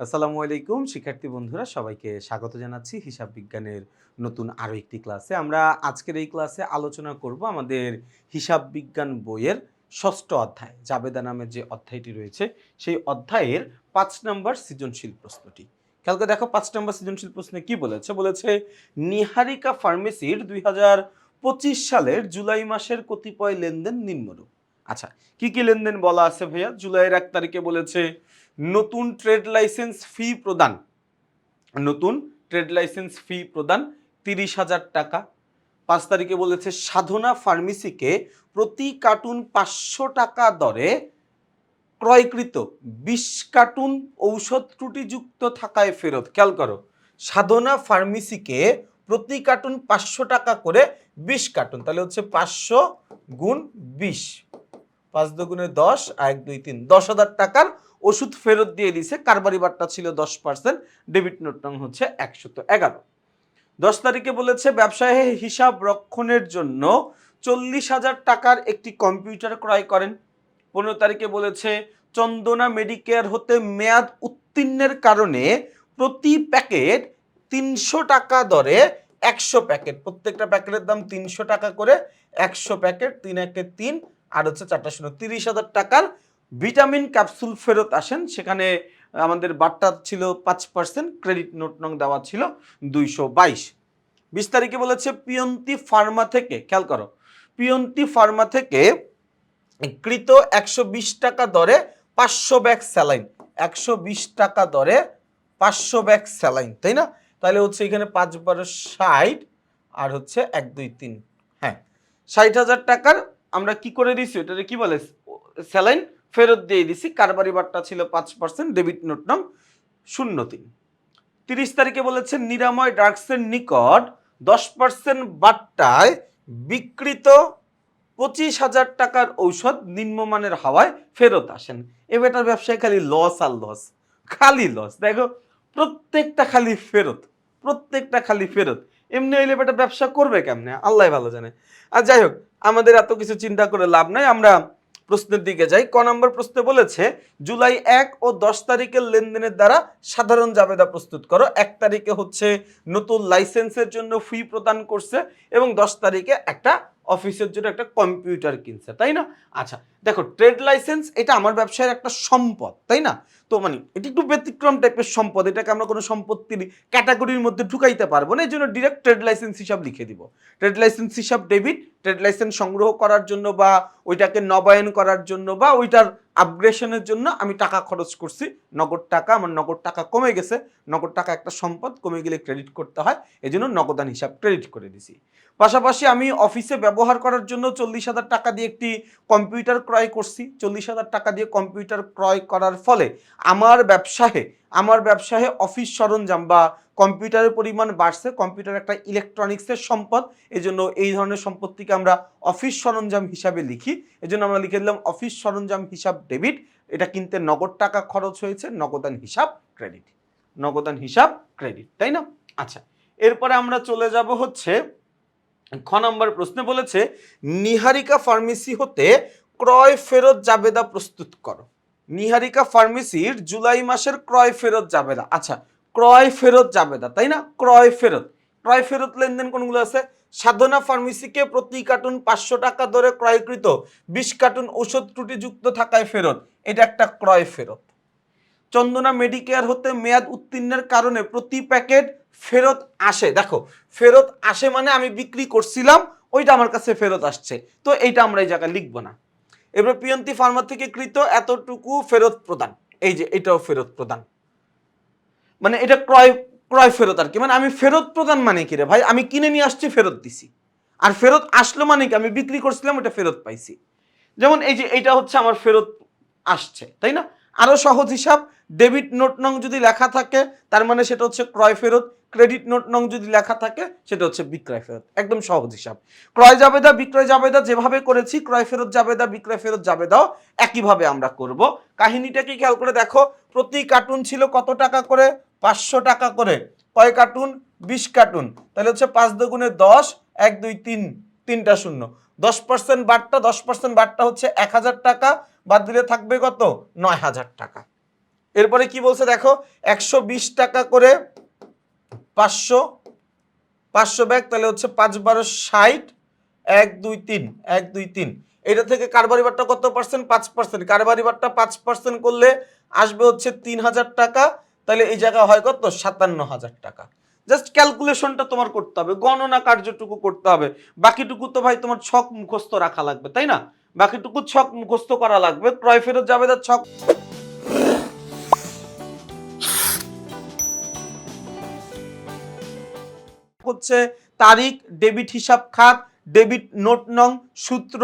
আসসালামু আলাইকুম শিক্ষার্থী বন্ধুরা, সবাইকে স্বাগত জানাচ্ছি হিসাব বিজ্ঞানের নতুন আরও একটি ক্লাসে। আমরা আজকের এই ক্লাসে আলোচনা করব আমাদের হিসাব বিজ্ঞান বইয়ের ষষ্ঠ অধ্যায় জাবেদা নামের যে অধ্যায়টি রয়েছে সেই অধ্যায়ের ৫ নম্বর সৃজনশীল প্রশ্নটি। খেয়াল করে দেখো ৫ নম্বর সৃজনশীল প্রশ্নে কি বলেছে নিহারিকা ফার্মেসির ২০২৫ সালের জুলাই মাসের কতিপয় লেনদেন নিম্নরূপ। আচ্ছা, কি কি লেনদেন বলা আছে ভাইয়া? জুলাইয়ের ১ তারিখে বলেছে নতুন ট্রেড লাইসেন্স ফি প্রদান, নতুন ট্রেড লাইসেন্স ফি প্রদান ৩০,০০০ টাকা। ৫ তারিখে বলেছে সাধনা ফার্মেসিকে প্রতি কার্টুন ৫০০ টাকা দরে ক্রয়কৃত ২০ কার্টুন ঔষধ ত্রুটিযুক্ত থাকায় ফেরত। খেয়াল করো, সাধনা ফার্মেসিকে প্রতি কার্টুন ৫০০ টাকা করে ২০ কার্টুন, তাহলে হচ্ছে ৫০০ গুণ ২০, ৫ দুগুণে ১০, ১ ২ ৩, ১০,০০০ টাকার ওষুধ ফেরত দিয়ে দিছে। কারবারি বাট্টা ছিল ১০%, ডেবিট নোট নং হচ্ছে ১১১। ১০ তারিখে বলেছে ব্যবসায়ী হিসাব রক্ষণের জন্য ৪০,০০০ টাকার একটি কম্পিউটার ক্রয় করেন। ১৫ তারিখে বলেছে চন্দনা মেডিকেয়ার হতে মেয়াদ উত্তীর্ণের কারণে প্রতি প্যাকেট ৩০০ টাকা দরে ১০০ প্যাকেট, প্রত্যেকটা প্যাকেটের দাম ৩০০ টাকা করে, ১০০ প্যাকেট ৩ একে ৩ আর হচ্ছে ৪টা শূন্য, ৩০,০০০ টাকার ভিটামিন ক্যাপসুল ফেরত আসেন। সেখানে আমাদের বাট্টা ছিল ৫%, ক্রেডিট নোট নং দেওয়া ছিল ২২২। ২০ তারিখে বলেছে পিয়ন্তি ফার্মা থেকে, খেয়াল করো, পিয়ন্তি ফার্মা থেকে কৃত ১২০ টাকা দরে ৫০০ ব্যাগ স্যালাইন, ১২০ টাকা দরে ৫০০ ব্যাগ স্যালাইন, তাই না? তাহলে হচ্ছে এখানে ৫ × ৬০ আর হচ্ছে ১ ২ ৩, হ্যাঁ ৬০,০০০ টাকার আমরা কি করে দিছি, এটাকে কি বলে, স্যালাইন ফেরত দিয়ে দিছি। কারবারি বাট্টা ছিল ৫%, ডেবিট নোট নং ০৩। ৩০ তারিখে বলেছে নিরাময় ড্রাগসের নিকট 10% বাট্টায় বিকৃত ২৫,০০০ টাকার ঔষধ নিম্নমানের হওয়ায় ফেরত আসেন। এ বেটার ব্যবসায় খালি লস আর লস, খালি লস। দেখো প্রত্যেকটা খালি ফেরত, প্রত্যেকটা খালি ফেরত। এমনি হইলে বেটা ব্যবসা করবে কেমনে, আল্লাহ ভালো জানে। আর যাই হোক, আমাদের এত কিছু চিন্তা করে লাভ নাই, আমরা প্রশ্নের দিকে যাই। ক নম্বর প্রশ্নে বলেছে জুলাই ১ ও ১০ তারিখের লেনদেনের দ্বারা সাধারণ জাবেদা প্রস্তুত করো। ১ তারিখে হচ্ছে নতুন লাইসেন্সের জন্য ফি প্রদান করছে এবং ১০ তারিখে একটা অফিসের জন্য একটা কম্পিউটার কিনছে, তাই না? আচ্ছা দেখো, ট্রেড লাইসেন্স এটা আমার ব্যবসায়ের একটা সম্পদ, তাই না? তো মানে এটা একটু ব্যতিক্রম টাইপের সম্পদ, এটাকে আমরা কোনো সম্পত্তির ক্যাটাগরির মধ্যে ঢুকাইতে পারবো না, এই জন্য ডিরেক্ট ট্রেড লাইসেন্স হিসাব লিখে দিব। ট্রেড লাইসেন্স হিসাব ডেবিট, ট্রেড লাইসেন্স সংগ্রহ করার জন্য বা ওইটাকে নবায়ন করার জন্য বা ওইটার আপগ্রেশনের জন্য আমি টাকা খরচ করছি, নগদ টাকা, আমার নগদ টাকা কমে গেছে, নগদ টাকা একটা সম্পদ, কমে গেলে ক্রেডিট করতে হয়, এই জন্য নগদান হিসাব ক্রেডিট করে দিছি। পাশাপাশি আমি অফিসে ব্যবহার করার জন্য ৪০,০০০ টাকা দিয়ে একটি কম্পিউটার ক্রয় করছি। ৪০,০০০ টাকা দিয়ে কম্পিউটার ক্রয় করার ফলে আমার ব্যবসায়ে অফিস সরঞ্জাম বা কম্পিউটারের পরিমাণ বাড়ছে। কম্পিউটার একটা ইলেকট্রনিক্সের সম্পদ, এই জন্য এই ধরনের সম্পত্তিকে আমরা অফিস সরঞ্জাম হিসাবে লিখি। এই জন্য আমরা লিখে দিলাম অফিস সরঞ্জাম হিসাব ডেবিট। এটা কিনতে নগদ টাকা খরচ হয়েছে, নগদান হিসাব ক্রেডিট, নগদান হিসাব ক্রেডিট, তাই না? আচ্ছা, এরপরে আমরা চলে যাব হচ্ছে খ নম্বর প্রশ্নে বলেছে নিহারিকা ফার্মেসি হতে ক্রয় ফেরত জাবেদা প্রস্তুত করো। নিহারিকা ফার্মেসির জুলাই মাসের ক্রয় ফেরত জাবেদা। আচ্ছা, ক্রয় ফেরত জাবেদা, তাই না? ক্রয় ফেরত, ক্রয় ফেরত লেনদেন কোনগুলো আছে? সাধনা ফার্মেসিকে প্রতি কার্টুন ৫০০ টাকা দরে ক্রয়কৃত ২০ কার্টুন ওষুধ ত্রুটিযুক্ত থাকায় ফেরত, এটা একটা ক্রয় ফেরত। চন্দনা মেডিকেয়ার হতে মেয়াদ উত্তীর্ণের কারণে প্রতি প্যাকেট ফেরত আসে। দেখো ফেরত আসে মানে আমি বিক্রি করছিলাম, ওইটা আমার কাছে ফেরত আসছে, তো এইটা আমরা এই জায়গায় লিখবো না। এবার পিয়ন্তি ফার্মা থেকে কৃত এতটুকু ফেরত প্রদান, এই যে এটাও ফেরত প্রদান, মানে এটা ক্রয় ক্রয় ফেরত আর কি। মানে আমি ফেরত প্রদান মানে কি রে ভাই, আমি কিনে নিয়ে আসছি ফেরত দিছি, আর ফেরত আসলো মানে কি আমি বিক্রি করছিলাম ওটা ফেরত পাইছি। যেমন এই যে এইটা হচ্ছে আমার ফেরত আসছে, তাই না? আরো সহজ হিসাব, ডেবিট নোট নং যদি লেখা থাকে তার মানে সেটা হচ্ছে ক্রয় ফেরত, ক্রেডিট নোট নং যদি লেখা থাকে সেটা হচ্ছে বিক্রয় ফেরত। একদম সহজ হিসাব। ক্রয় জাবেদা বিক্রয় জাবেদা যেভাবে করেছি, ক্রয় ফেরত জাবেদা বিক্রয় ফেরত জাবেদাও একইভাবে আমরা করব। কাহিনীটাকে খেয়াল করে দেখো, প্রতি কার্টুন ছিল কত টাকা করে? ৫০০ টাকা করে। কয় কার্টুন? ২০ কার্টুন, তাহলে হচ্ছে ৫ দুগুণে ১০, ১ ২ ৩, ৩টা শূন্য, 10% বাট্টা, 10% বাট্টা হচ্ছে ১,০০০ টাকা, বাদ দিলে থাকবে কত? ৯,০০০ টাকা। এরপরে কি বলছে দেখো, 120 টাকা করে 500 500 ব্যাগ, তাহলে হচ্ছে 5 12 60, 1 2 3 1 2 3। এটা থেকে কারবারি বাট্টা কত পার্সেন্ট? 5%। কারবারি বাট্টা 5% করলে আসবে হচ্ছে 3000 টাকা, তাহলে এই জায়গা হয় কত? 57000 টাকা। জাস্ট ক্যালকুলেশনটা তোমার করতে হবে, গণনা কার্যটুকু করতে হবে, বাকিটুকু তো ভাই তোমার ছক মুখস্থ রাখা লাগবে, তাই না? বাকিটুকু ছক মুখস্থ করা লাগবে। ক্রয় ফেরত জাবেদার ছক হচ্ছে তারিখ, ডেবিট হিসাব খাত, ডেবিট নোট নং, সূত্র,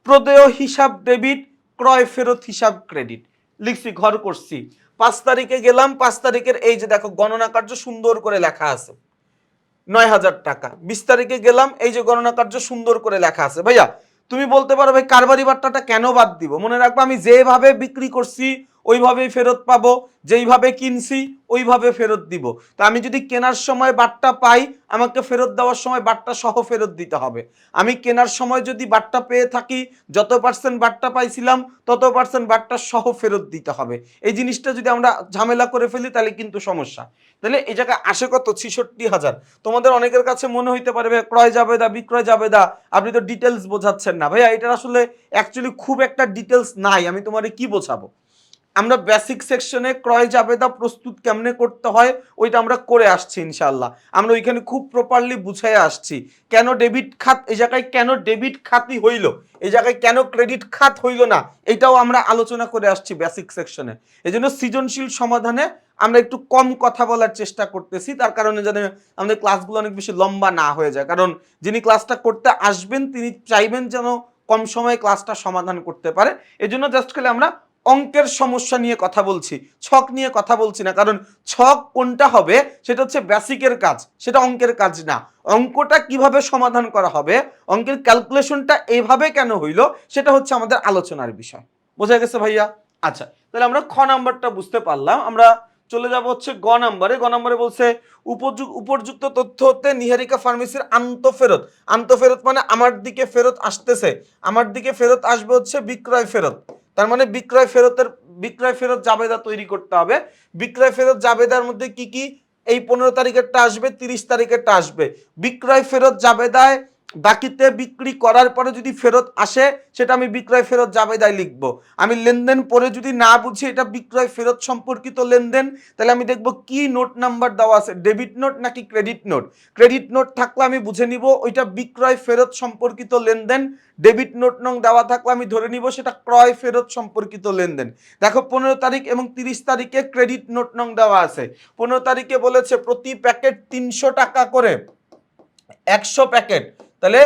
প্রদেয় হিসাব ডেবিট, ক্রয় ফেরত হিসাব ক্রেডিট। লিখছি, ঘর করছি। 5 তারিখে গেলাম, 5 তারিখের এই যে দেখো গণনা কার্য সুন্দর করে লেখা আছে 9000 টাকা। 20 তারিখে গেলাম, এই যে গণনা কার্য সুন্দর করে লেখা আছে। ভাইয়া তুমি বলতে পারো ভাই কারবারি বাট্টাটা কেন বাদ দিব? মনে রাখবো আমি যেভাবে বিক্রি করছি ওইভাবেই ফেরত পাবো, যেইভাবে কিনছি ওইভাবে ফেরত দিব। তো আমি যদি কেনার সময় বাট্টা পাই, আমাকে ফেরত দেওয়ার সময় বাট্টা সহ ফেরত দিতে হবে। আমি কেনার সময় যদি বাট্টা পেয়ে থাকি, যত পার্সেন্ট বাট্টা পাইছিলাম তত পার্সেন্ট বাট্টা সহ ফেরত দিতে হবে। এই জিনিসটা যদি আমরা ঝামেলা করে ফেলি তাহলে কিন্তু সমস্যা। তাহলে এই জায়গায় আসে কত? 66,000। তোমাদের অনেকের কাছে মনে হইতে পারে ভাই ক্রয় জাবেদা বিক্রয় জাবেদা আপনি তো ডিটেলস বোঝাচ্ছেন না। ভাইয়া এটার আসলে অ্যাকচুয়ালি খুব একটা ডিটেলস নাই, আমি তোমারে কি বোঝাবো। আমরা বেসিক সেকশনে ক্রয় জাবেদা প্রস্তুত কেমনে করতে হয় ওইটা আমরা করে আসছি ইনশাআল্লাহ। আমরা ওইখানে খুব প্রপারলি বুঝাই আসছি কেন ডেবিট খাত এই জায়গায়, কেন ডেবিট খাতই হইল, এই জায়গায় কেন ক্রেডিট খাত হইল না, এটাও আমরা আলোচনা করে আসছি বেসিক সেকশনে। এজন্য সৃজনশীল সমাধানে আমরা একটু কম কথা বলার চেষ্টা করতেছি, তার কারণে যেন আমাদের ক্লাসগুলো অনেক বেশি লম্বা না হয়ে যায়। কারণ যিনি ক্লাসটা করতে আসবেন তিনি চাইবেন যেন কম সময়ে ক্লাসটা সমাধান করতে পারে। এজন্য জাস্ট খালি আমরা অঙ্কের সমস্যা নিয়ে কথা বলছি, ছক নিয়ে কথা বলছি না। কারণ ছক কোনটা হবে সেটা হচ্ছে বেসিকের কাজ, সেটা অঙ্কের কাজ না। অঙ্কটা কিভাবে সমাধান করা হবে, অঙ্কের ক্যালকুলেশনটা এইভাবে কেন হইল, সেটা হচ্ছে আমাদের আলোচনার বিষয়। বোঝা গেছে ভাইয়া? আচ্ছা, তাহলে আমরা খ নাম্বারটা বুঝতে পারলাম। আমরা চলে যাব হচ্ছে গ নাম্বারে। গ নাম্বারে বলছে উপযুক্ত তথ্য হতে নিহারিকা ফার্মেসির আন্তঃফেরত। আন্তঃফেরত মানে আমার দিকে ফেরত আসতেছে, আমার দিকে ফেরত আসবে হচ্ছে বিক্রয় ফেরত। তার মানে বিক্রয় ফেরত জাবেদা তৈরি করতে হবে। বিক্রয় ফেরত জাবেদার মধ্যে কি কি? এই 15 তারিখেরটা আসবে, 30 তারিখেরটা আসবে। বিক্রয় ফেরত জাবেদায় বাকিতে বিক্রি করার পরে যদি ফেরত আসে সেটা আমি বিক্রয় ফেরত জাবেদায় লিখব। আমি লেনদেন পরে যদি না বুঝি এটা বিক্রয় ফেরত সম্পর্কিত লেনদেন, তাহলে আমি দেখব কি নোট নাম্বার দেওয়া আছে, ডেবিট নোট নাকি ক্রেডিট নোট। ক্রেডিট নোট থাকলে আমি বুঝে নিব ওইটা বিক্রয় ফেরত সম্পর্কিত লেনদেন। ডেবিট নোট নং দেওয়া থাকলে আমি ধরে নিব সেটা ক্রয় ফেরত সম্পর্কিত লেনদেন। দেখো 15 তারিখ এবং 30 তারিখে ক্রেডিট নোট নং দেওয়া আছে। 15 তারিখে বলেছে প্রতি প্যাকেট 300 টাকা করে, 100 প্যাকেট, তাহলে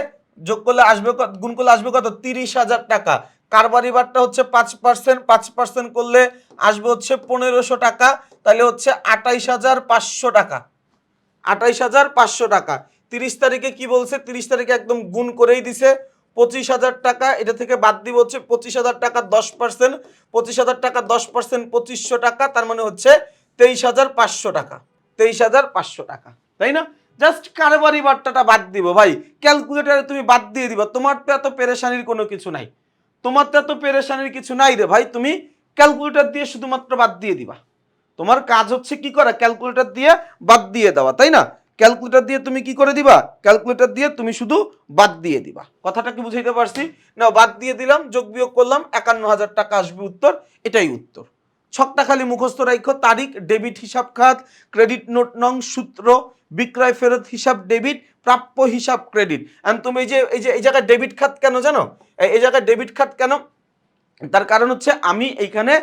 যোগ করলে আসবে গুণ করলে আসবে কত? 30,000 টাকা। কারবারি বাট্টা হচ্ছে 5%, 5% করলে আসবে হচ্ছে 1500 টাকা, তাহলে হচ্ছে 28,500 টাকা। 28,500 টাকা। 30 তারিখে কি বলছে? 30 তারিখে একদম গুণ করেই দিছে 25,000 টাকা। এটা থেকে বাদ দিব হচ্ছে 25,000 টাকা 10%, 25,000 টাকা 10% 2500 টাকা, তার মানে হচ্ছে 23,500 টাকা। 23,500 টাকা, তাই না? জাস্ট কারবারি বাট্টাটা বাদ দিব ভাই, ক্যালকুলেটারে তুমি বাদ দিয়ে দিবা। তোমার তো এত পেরেশানির কোনো কিছু নাই, তোমার তো এত পেরেশানির কিছু নাই রে ভাই। তুমি ক্যালকুলেটর দিয়ে শুধুমাত্র বাদ দিয়ে দিবা। তোমার কাজ হচ্ছে কি করা? ক্যালকুলেটর দিয়ে বাদ দিয়ে দেওয়া, তাই না? ক্যালকুলেটর দিয়ে তুমি কি করে দিবা? ক্যালকুলেটর দিয়ে তুমি শুধু বাদ দিয়ে দিবা। কথাটা কি বুঝাইতে পারছি? না, বাদ দিয়ে দিলাম, যোগ বিয়োগ করলাম, 51,000 টাকা আসবে উত্তর। এটাই উত্তর। ছকটা খালি মুখস্থ রাখো, তারিখ, ডেবিট হিসাব খাত, ক্রেডিট নোট নং, সূত্র, বিক্রয় ফেরত হিসাব ডেবিট, প্রাপ্য হিসাব ক্রেডিট। এন্ড তুমি এই জায়গায় ডেবিট খাত কেন জানো? এই জায়গায় ডেবিট খাত কেন? তার কারণ হচ্ছে আমি এইখানে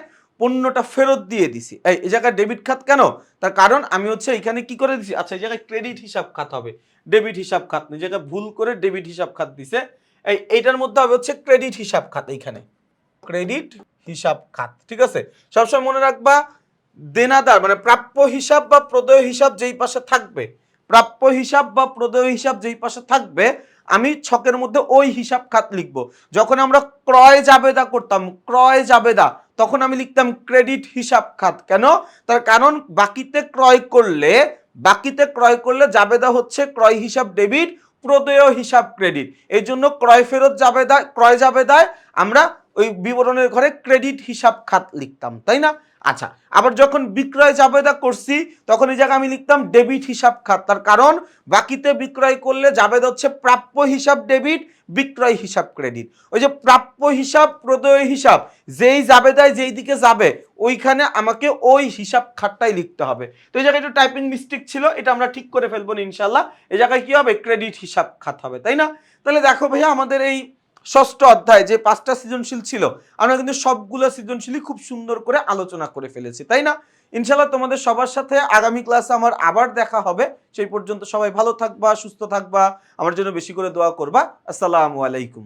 পণ্যটা ফেরত দিয়ে দিছি। এই জায়গায় ডেবিট খাত কেন? তার কারণ আমি হচ্ছে এখানে কি করে দিছি, আচ্ছা এই জায়গায় ক্রেডিট হিসাব খাত হবে, ডেবিট হিসাব খাত নেই, জায়গায় ভুল করে ডেবিট হিসাব খাত দিছে। এইটার মধ্যে হবে হচ্ছে ক্রেডিট হিসাব খাত, এইখানে ক্রেডিট হিসাব খাত। ঠিক আছে, সবসময় মনে রাখবা দেনাদার মানে প্রাপ্য হিসাব বা প্রদেয় হিসাব যেই পাশে থাকবে, প্রাপ্য হিসাব বা প্রদেয় হিসাব যেই পাশে থাকবে আমি ছকের মধ্যে ওই হিসাব খাত লিখবো। যখন আমরা ক্রয় জাবেদা করতাম, ক্রয় জাবেদা, তখন আমি লিখতাম ক্রেডিট হিসাব খাত। কেন? তার কারণ বাকিতে ক্রয় করলে জাবেদা হচ্ছে ক্রয় হিসাব ডেবিট, প্রদেয় হিসাব ক্রেডিট। এই জন্য ক্রয় জাবেদায় আমরা ওই বিবরণের ঘরে ক্রেডিট হিসাব খাত লিখতাম, তাই না? আচ্ছা, আবার যখন বিক্রয় জাবেদা করছি তখন এই জায়গায় আমি লিখতাম ডেবিট হিসাব খাত। তার কারণ বাকিতে বিক্রয় করলে জাবেদা হচ্ছে প্রাপ্য হিসাব ডেবিট, বিক্রয় হিসাব ক্রেডিট। ওই যে প্রাপ্য হিসাব প্রদেয় হিসাব যেই জাবেদায় যেই দিকে যাবে ওইখানে আমাকে ওই হিসাব খাতটাই লিখতে হবে। তো এই জায়গায় একটু টাইপিং মিস্টেক ছিল, এটা আমরা ঠিক করে ফেলবো ইনশাল্লাহ। এই জায়গায় কি হবে, ক্রেডিট হিসাব খাত হবে, তাই না? তাহলে দেখো ভাইয়া আমাদের এই ষষ্ঠ অধ্যায় যে 5টা সৃজনশীল ছিল আমরা কিন্তু সবগুলো সৃজনশীলই খুব সুন্দর করে আলোচনা করে ফেলেছি, তাই না? ইনশাল্লাহ তোমাদের সবার সাথে আগামী ক্লাসে আমার আবার দেখা হবে। সেই পর্যন্ত সবাই ভালো থাকবা, সুস্থ থাকবা, আমার জন্য বেশি করে দোয়া করবা। আসসালামু আলাইকুম।